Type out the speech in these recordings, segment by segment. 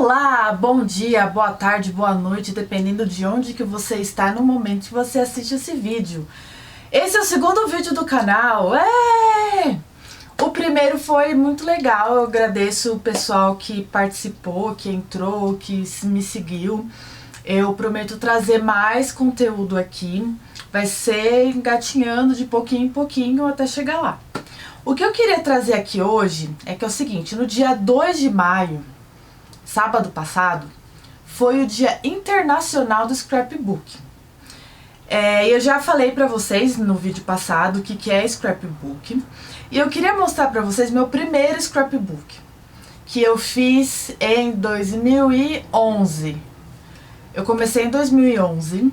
Olá, bom dia, boa tarde, boa noite, dependendo de onde que você está no momento que você assiste esse vídeo. Esse é o segundo vídeo do canal. O primeiro foi muito legal, eu agradeço o pessoal que participou, que entrou, que me seguiu. Eu prometo trazer mais conteúdo aqui, vai ser engatinhando de pouquinho em pouquinho até chegar lá. O que eu queria trazer aqui hoje é que é o seguinte, no dia 2 de maio, sábado passado, foi o Dia Internacional do Scrapbook. Eu já falei pra vocês no vídeo passado o que é scrapbook. E eu queria mostrar pra vocês meu primeiro scrapbook, que eu fiz em 2011. Eu comecei em 2011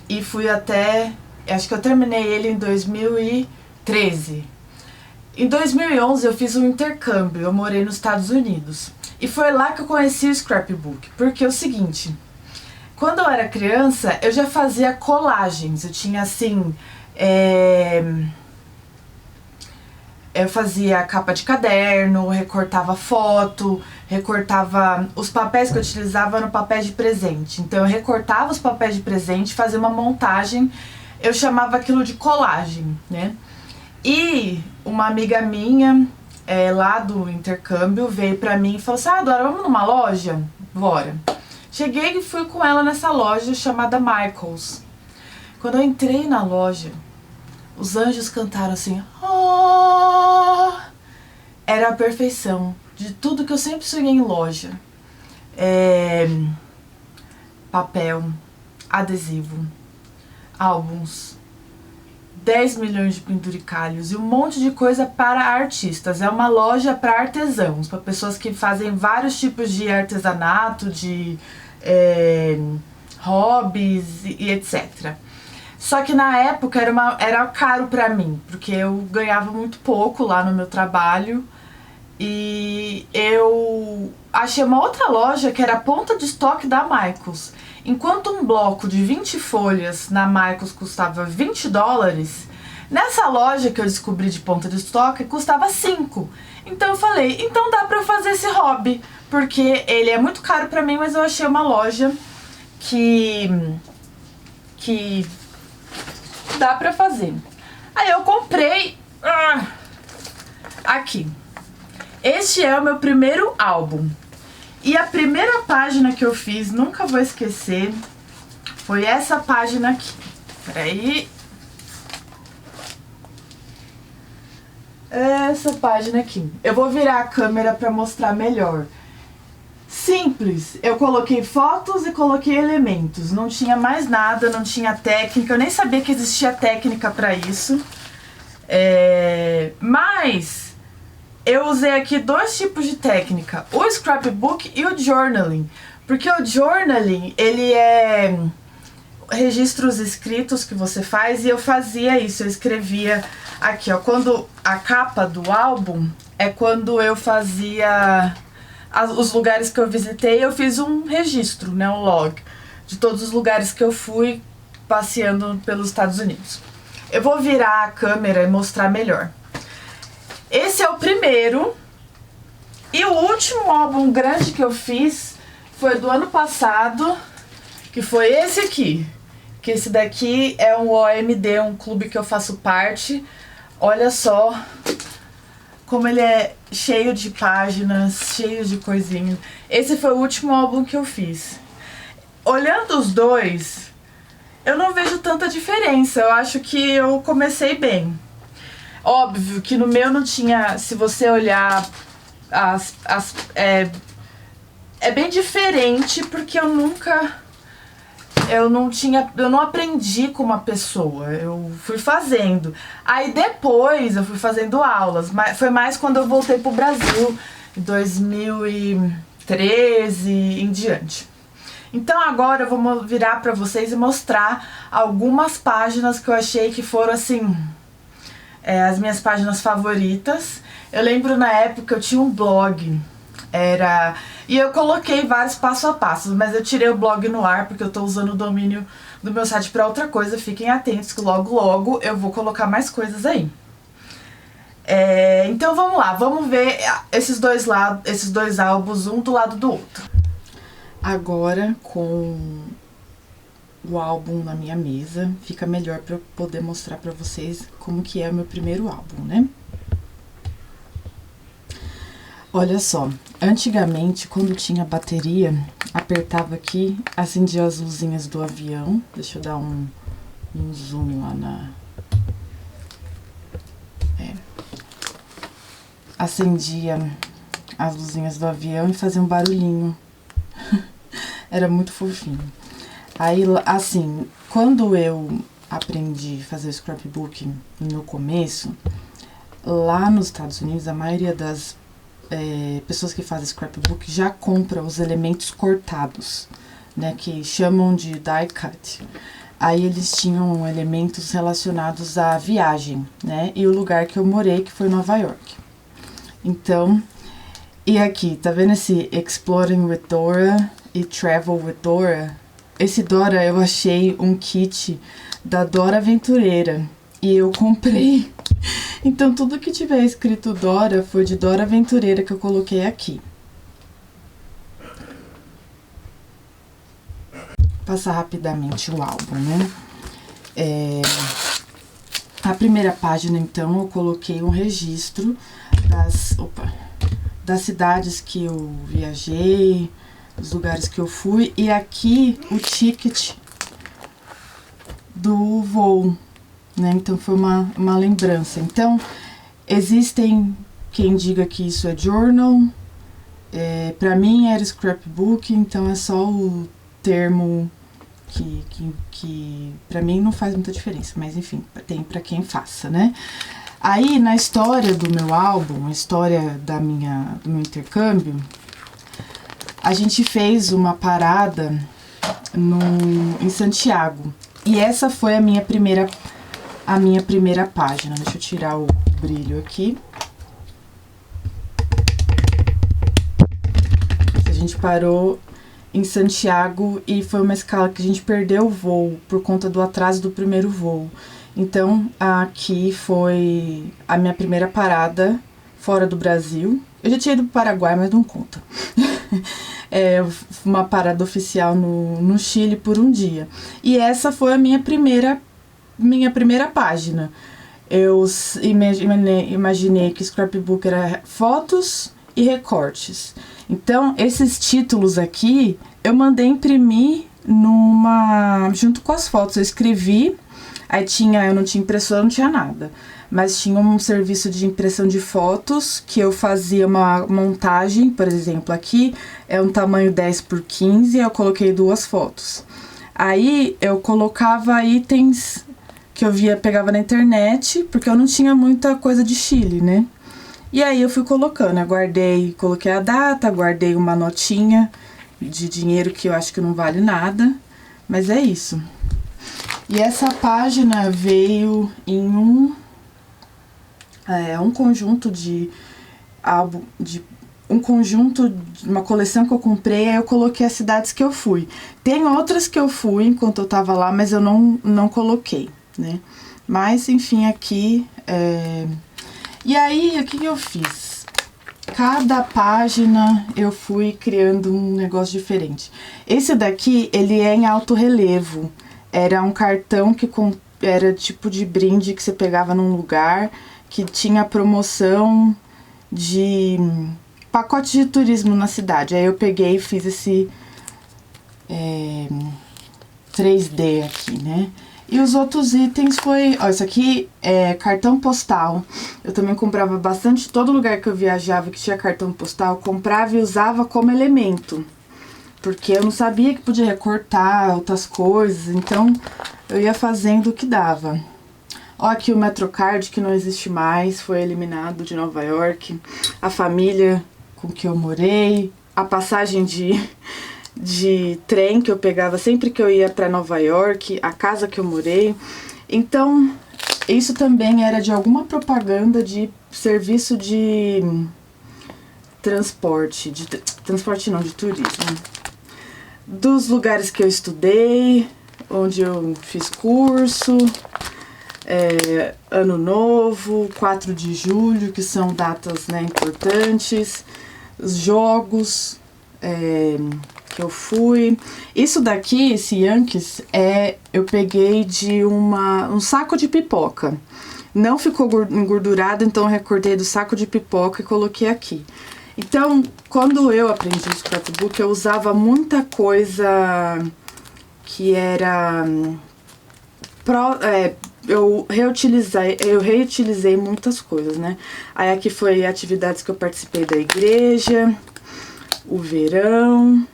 e fui até... acho que eu terminei ele em 2013. Em 2011 eu fiz um intercâmbio, eu morei nos Estados Unidos. E foi lá que eu conheci o scrapbook, porque é o seguinte, quando eu era criança eu já fazia colagens, eu tinha assim, eu fazia capa de caderno, recortava foto, recortava os papéis que eu utilizava no papel de presente, então eu recortava os papéis de presente, fazia uma montagem, eu chamava aquilo de colagem, né? E uma amiga minha, lá do intercâmbio, veio pra mim e falou assim: Dora, vamos numa loja? Bora. Cheguei e fui com ela nessa loja chamada Michaels. Quando eu entrei na loja, os anjos cantaram assim, oh! Era a perfeição de tudo que eu sempre sonhei em loja. Papel, adesivo, álbuns, 10 milhões de penduricalhos e um monte de coisa para artistas. É uma loja para artesãos, para pessoas que fazem vários tipos de artesanato, de hobbies e etc. Só que na época era caro para mim, porque eu ganhava muito pouco lá no meu trabalho. E eu achei uma outra loja que era a ponta de estoque da Michaels. Enquanto um bloco de 20 folhas na Michaels custava $20, nessa loja que eu descobri de ponta de estoque custava 5. Então eu falei, então dá pra eu fazer esse hobby, porque ele é muito caro pra mim, mas eu achei uma loja que dá pra fazer. Aí eu comprei aqui. Este é o meu primeiro álbum. E a primeira página que eu fiz, nunca vou esquecer, foi essa página aqui. Peraí. Essa página aqui. Eu vou virar a câmera pra mostrar melhor. Simples. Eu coloquei fotos e coloquei elementos. Não tinha mais nada, não tinha técnica. Eu nem sabia que existia técnica pra isso. Mas... eu usei aqui dois tipos de técnica, o scrapbook e o journaling, porque o journaling, ele é registros escritos que você faz, e eu fazia isso, eu escrevia aqui, ó, quando a capa do álbum é quando eu fazia os lugares que eu visitei, eu fiz um registro, né, um log, de todos os lugares que eu fui passeando pelos Estados Unidos. Eu vou virar a câmera e mostrar melhor. Esse é o primeiro, e o último álbum grande que eu fiz foi do ano passado, que foi esse aqui. Que esse daqui é um OMD, um clube que eu faço parte. Olha só como ele é cheio de páginas, cheio de coisinhas. Esse foi o último álbum que eu fiz. Olhando os dois, eu não vejo tanta diferença, eu acho que eu comecei bem. Óbvio que no meu não tinha, se você olhar, é bem diferente, porque eu não aprendi com uma pessoa, eu fui fazendo. Aí depois eu fui fazendo aulas, mas foi mais quando eu voltei pro Brasil, em 2013 em diante. Então agora eu vou virar pra vocês e mostrar algumas páginas que eu achei que foram assim... as minhas páginas favoritas. Eu lembro na época eu tinha um blog, e eu coloquei vários passo a passo, mas eu tirei o blog no ar porque eu tô usando o domínio do meu site para outra coisa. Fiquem atentos que logo logo eu vou colocar mais coisas aí. Então vamos lá, vamos ver esses dois álbuns um do lado do outro. Agora, com o álbum na minha mesa, fica melhor para eu poder mostrar para vocês como que é o meu primeiro álbum, né? Olha só, antigamente, quando tinha bateria, apertava aqui, acendia as luzinhas do avião. Deixa eu dar um zoom lá na... Acendia as luzinhas do avião e fazia um barulhinho. Era muito fofinho. Aí, assim, quando eu aprendi a fazer o scrapbooking no começo, lá nos Estados Unidos, a maioria das pessoas que fazem scrapbook já compra os elementos cortados, né, que chamam de die cut. Aí eles tinham elementos relacionados à viagem, né, e o lugar que eu morei, que foi Nova York. Então, e aqui, tá vendo esse Exploring with Dora e Travel with Dora? Esse Dora eu achei um kit da Dora Aventureira e eu comprei. Então, tudo que tiver escrito Dora foi de Dora Aventureira que eu coloquei aqui. Passar rapidamente o álbum, né? A primeira página, então, eu coloquei um registro das cidades que eu viajei, os lugares que eu fui, e aqui o ticket do voo, né? Então foi uma lembrança. Então, existem quem diga que isso é journal, pra mim era scrapbook, então é só o termo que pra mim não faz muita diferença, mas enfim, tem pra quem faça, né? Aí, na história do meu álbum, a história do meu intercâmbio, a gente fez uma parada em Santiago. E essa foi a minha primeira página. Deixa eu tirar o brilho aqui. A gente parou em Santiago e foi uma escala que a gente perdeu o voo por conta do atraso do primeiro voo. Então, aqui foi a minha primeira parada fora do Brasil. Eu já tinha ido para o Paraguai, mas não conta. Uma parada oficial no Chile por um dia. E essa foi a minha primeira página. Eu imaginei que scrapbook era fotos e recortes. Então, esses títulos aqui, eu mandei imprimir junto com as fotos. Eu escrevi, aí eu não tinha impressora, não tinha nada. Mas tinha um serviço de impressão de fotos, que eu fazia uma montagem, por exemplo, aqui é um tamanho 10x15, eu coloquei 2 fotos. Aí eu colocava itens que eu pegava na internet, porque eu não tinha muita coisa de Chile, né? E aí eu fui colocando, coloquei a data, guardei uma notinha de dinheiro que eu acho que não vale nada, mas é isso. E essa página veio em um conjunto de álbum, uma coleção que eu comprei, aí eu coloquei as cidades que eu fui. Tem outras que eu fui enquanto eu tava lá, mas eu não coloquei, né? Mas, enfim, aqui... E aí, o que eu fiz? Cada página eu fui criando um negócio diferente. Esse daqui, ele é em alto relevo. Era um cartão que era tipo de brinde que você pegava num lugar... que tinha promoção de pacote de turismo na cidade. Aí eu peguei e fiz esse 3D aqui, né? E os outros itens isso aqui é cartão postal. Eu também comprava bastante, todo lugar que eu viajava que tinha cartão postal, eu comprava e usava como elemento. Porque eu não sabia que podia recortar outras coisas, então eu ia fazendo o que dava. Ó, aqui o Metrocard, que não existe mais, foi eliminado de Nova York. A família com que eu morei. A passagem de trem que eu pegava sempre que eu ia para Nova York. A casa que eu morei. Então, isso também era de alguma propaganda de serviço de transporte. Transporte não, de turismo. Dos lugares que eu estudei, onde eu fiz curso... Ano Novo, 4 de julho, que são datas, né, importantes, os jogos, que eu fui. Isso daqui, esse Yankees, eu peguei de um saco de pipoca. Não ficou engordurado, então eu recortei do saco de pipoca e coloquei aqui. Então, quando eu aprendi o scrapbook, eu usava muita coisa que era... eu reutilizei muitas coisas, né? Aí aqui foi atividades que eu participei da igreja, o verão.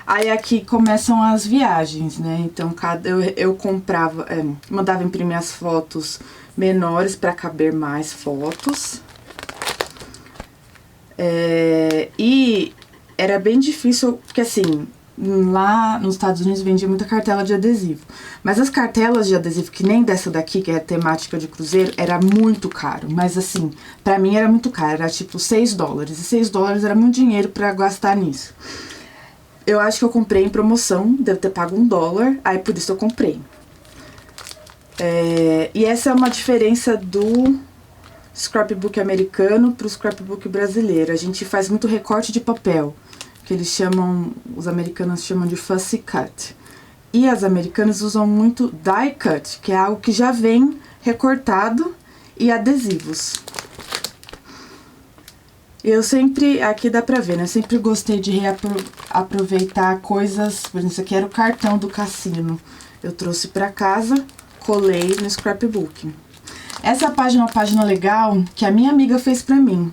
Aí aqui começam as viagens, né? Então eu comprava, mandava imprimir as fotos menores para caber mais fotos. E era bem difícil, porque assim, lá nos Estados Unidos vendia muita cartela de adesivo. Mas as cartelas de adesivo, que nem dessa daqui, que é a temática de cruzeiro, era muito caro. Mas assim, pra mim era muito caro, era tipo $6. E $6 era muito dinheiro pra gastar nisso. Eu acho que eu comprei em promoção, devo ter pago $1, aí por isso eu comprei. E essa é uma diferença do scrapbook americano pro scrapbook brasileiro. A gente faz muito recorte de papel, que eles chamam, os americanos chamam de fussy cut. E as americanas usam muito die cut, que é algo que já vem recortado, e adesivos. Eu sempre, aqui dá pra ver, né? Eu sempre gostei de reaproveitar coisas, por exemplo, esse aqui era o cartão do cassino. Eu trouxe pra casa, colei no scrapbook. Essa página é uma página legal que a minha amiga fez pra mim.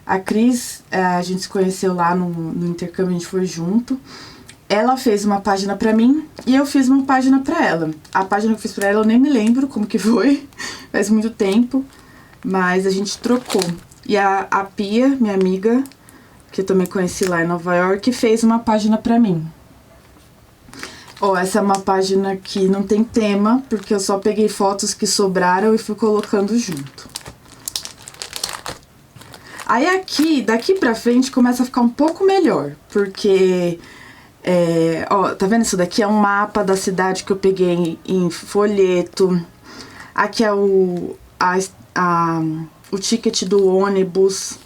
A Cris, a gente se conheceu lá no intercâmbio, a gente foi junto. Ela fez uma página pra mim e eu fiz uma página pra ela. A página que eu fiz pra ela eu nem me lembro como que foi, faz muito tempo, mas a gente trocou. E a Pia, minha amiga, que eu também conheci lá em Nova York, fez uma página pra mim. Essa é uma página que não tem tema, porque eu só peguei fotos que sobraram e fui colocando junto. Aí aqui, daqui pra frente, começa a ficar um pouco melhor, porque... tá vendo isso daqui? É um mapa da cidade que eu peguei em folheto. Aqui é o ticket do ônibus.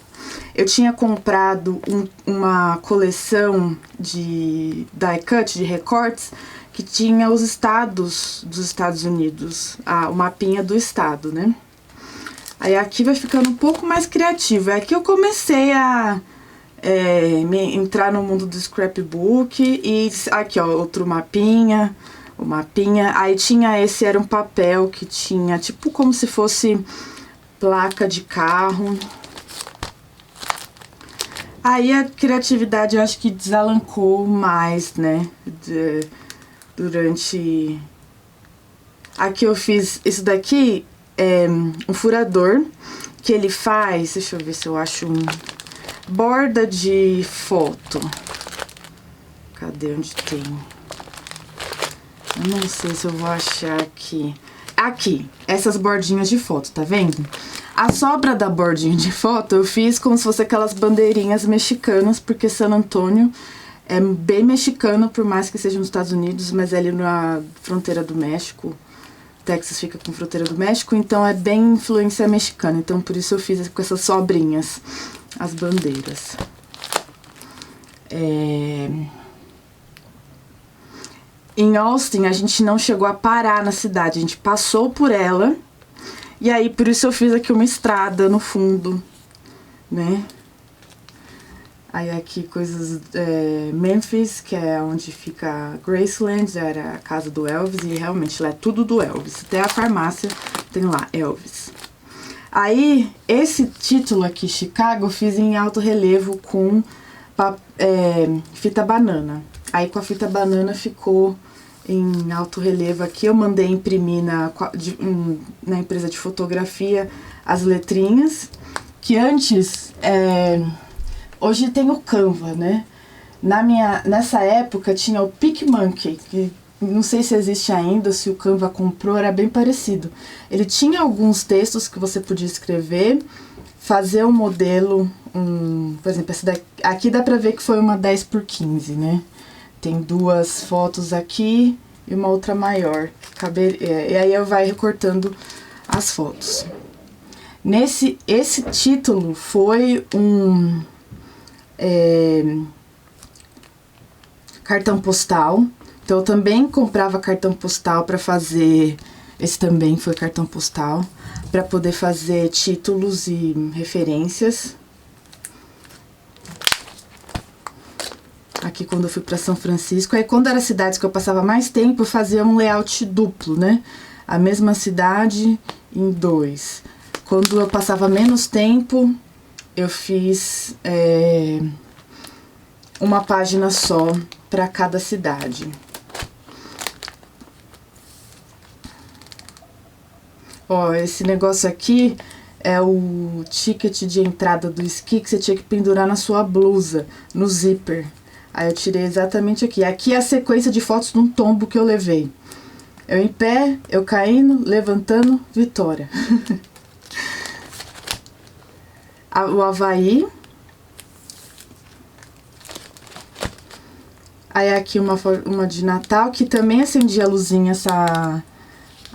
Eu tinha comprado uma coleção de die cut, de recortes, que tinha os estados dos Estados Unidos, o mapinha do estado, né? Aí aqui vai ficando um pouco mais criativo. É aqui eu comecei a entrar no mundo do scrapbook. E aqui, ó, outro mapinha, o mapinha. Aí tinha esse, era um papel que tinha, tipo como se fosse placa de carro. Aí a criatividade eu acho que desalancou mais, né, durante... Aqui eu fiz, isso daqui é um furador que ele faz, deixa eu ver se eu acho borda de foto. Cadê onde tem? Eu não sei se eu vou achar aqui. Aqui, essas bordinhas de foto, tá vendo? A sobra da bordinha de foto eu fiz como se fosse aquelas bandeirinhas mexicanas, porque San Antônio é bem mexicano, por mais que seja nos Estados Unidos, mas é ali na fronteira do México. Texas fica com fronteira do México, então é bem influência mexicana. Então por isso eu fiz com essas sobrinhas, as bandeiras. Em Austin a gente não chegou a parar na cidade, a gente passou por ela. E aí, por isso eu fiz aqui uma estrada no fundo, né? Aí aqui coisas... Memphis, que é onde fica Graceland, era a casa do Elvis. E realmente lá é tudo do Elvis. Até a farmácia tem lá, Elvis. Aí, esse título aqui, Chicago, eu fiz em alto relevo com fita banana. Aí com a fita banana ficou... em alto relevo aqui, eu mandei imprimir na empresa de fotografia as letrinhas, que antes, hoje tem o Canva, né? Nessa época tinha o PicMonkey, que não sei se existe ainda, se o Canva comprou, era bem parecido. Ele tinha alguns textos que você podia escrever, fazer um modelo, por exemplo, essa daqui, aqui dá pra ver que foi uma 10x15, né? Tem duas fotos aqui e uma outra maior. E aí eu vai recortando as fotos. Esse título foi cartão postal. Então eu também comprava cartão postal para fazer, esse também foi cartão postal, para poder fazer títulos e referências. Aqui quando eu fui para São Francisco, aí quando era cidades que eu passava mais tempo, eu fazia um layout duplo, né? A mesma cidade em 2. Quando eu passava menos tempo, eu fiz uma página só para cada cidade. Ó, esse negócio aqui é o ticket de entrada do esqui que você tinha que pendurar na sua blusa, no zíper. Aí eu tirei exatamente aqui. Aqui é a sequência de fotos de um tombo que eu levei. Eu em pé, eu caindo, levantando, vitória. O Havaí. Aí aqui uma de Natal, que também acendia a luzinha,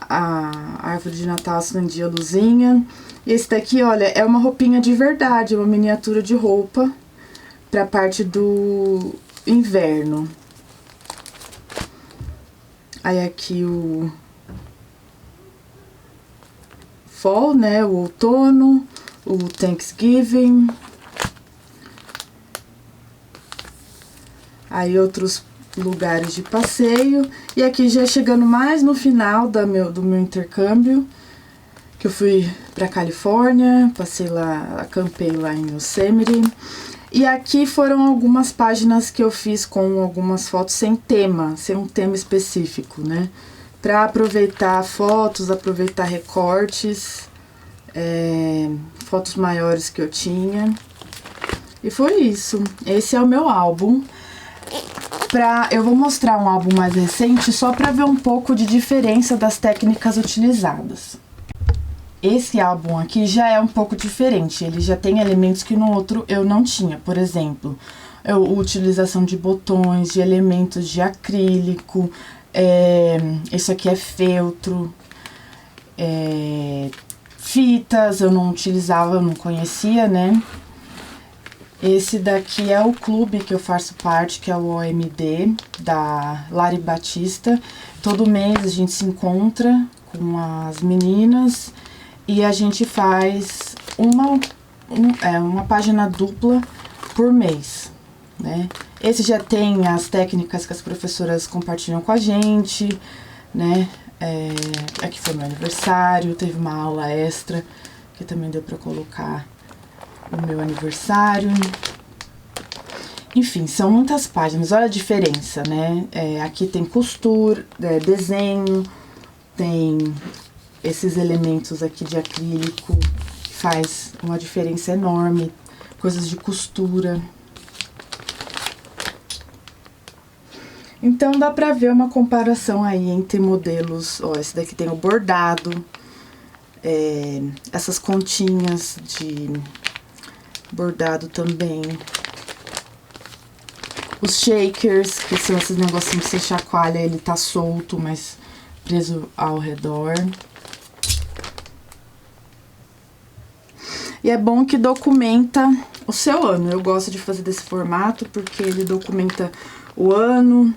a árvore de Natal acendia a luzinha. E esse daqui, olha, é uma roupinha de verdade, uma miniatura de roupa pra parte do inverno. Aí aqui o fall, né, o outono, o Thanksgiving. Aí outros lugares de passeio. E aqui já chegando mais no final do meu intercâmbio, que eu fui pra Califórnia, passei lá, acampei lá em Yosemite. E aqui foram algumas páginas que eu fiz com algumas fotos sem tema, sem um tema específico, né? Pra aproveitar fotos, aproveitar recortes, fotos maiores que eu tinha. E foi isso. Esse é o meu álbum. Eu vou mostrar um álbum mais recente só para ver um pouco de diferença das técnicas utilizadas. Esse álbum aqui já é um pouco diferente, ele já tem elementos que no outro eu não tinha. Por exemplo, a utilização de botões, de elementos de acrílico, isso aqui é feltro, fitas eu não utilizava, eu não conhecia, né? Esse daqui é o clube que eu faço parte, que é o OMD, da Lari Batista. Todo mês a gente se encontra com as meninas e a gente faz uma página dupla por mês, né? Esse já tem as técnicas que as professoras compartilham com a gente, né? Aqui foi meu aniversário, teve uma aula extra que também deu pra colocar o meu aniversário. Enfim, são muitas páginas, olha a diferença, né? Aqui tem costura, desenho, tem esses elementos aqui de acrílico, que faz uma diferença enorme, coisas de costura. Então dá pra ver uma comparação aí entre modelos. Ó, esse daqui tem o bordado, essas continhas de bordado também. Os shakers, que são esses negocinhos que você chacoalha, ele tá solto, mas preso ao redor. E é bom que documenta o seu ano. Eu gosto de fazer desse formato porque ele documenta o ano,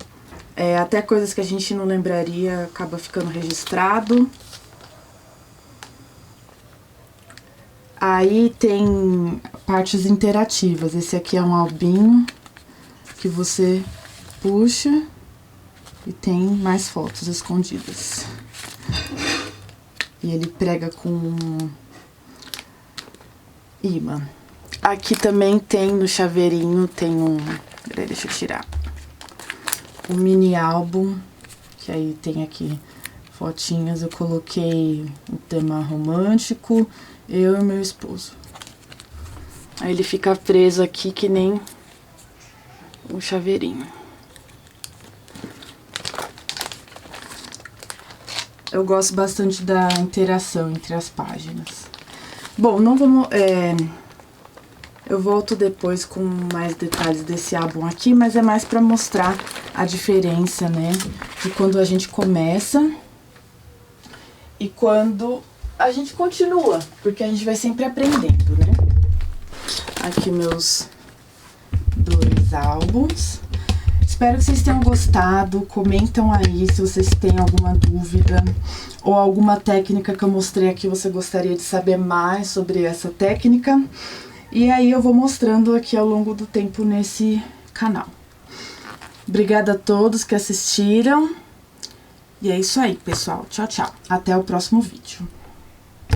até coisas que a gente não lembraria acaba ficando registrado. Aí tem partes interativas. Esse aqui é um albinho que você puxa e tem mais fotos escondidas. E ele prega com imã. Aqui também tem no chaveirinho, tem peraí, deixa eu tirar. Um mini álbum, que aí tem aqui fotinhas. Eu coloquei um tema romântico, eu e meu esposo. Aí ele fica preso aqui que nem um chaveirinho. Eu gosto bastante da interação entre as páginas. Bom, não vamos... eu volto depois com mais detalhes desse álbum aqui, mas é mais pra mostrar a diferença, né? De quando a gente começa e quando a gente continua, porque a gente vai sempre aprendendo, né? Aqui meus 2 álbuns. espero que vocês tenham gostado. Comentam aí se vocês têm alguma dúvida ou alguma técnica que eu mostrei aqui, você gostaria de saber mais sobre essa técnica. E aí eu vou mostrando aqui ao longo do tempo nesse canal. Obrigada a todos que assistiram. E é isso aí, pessoal. Tchau, tchau. Até o próximo vídeo.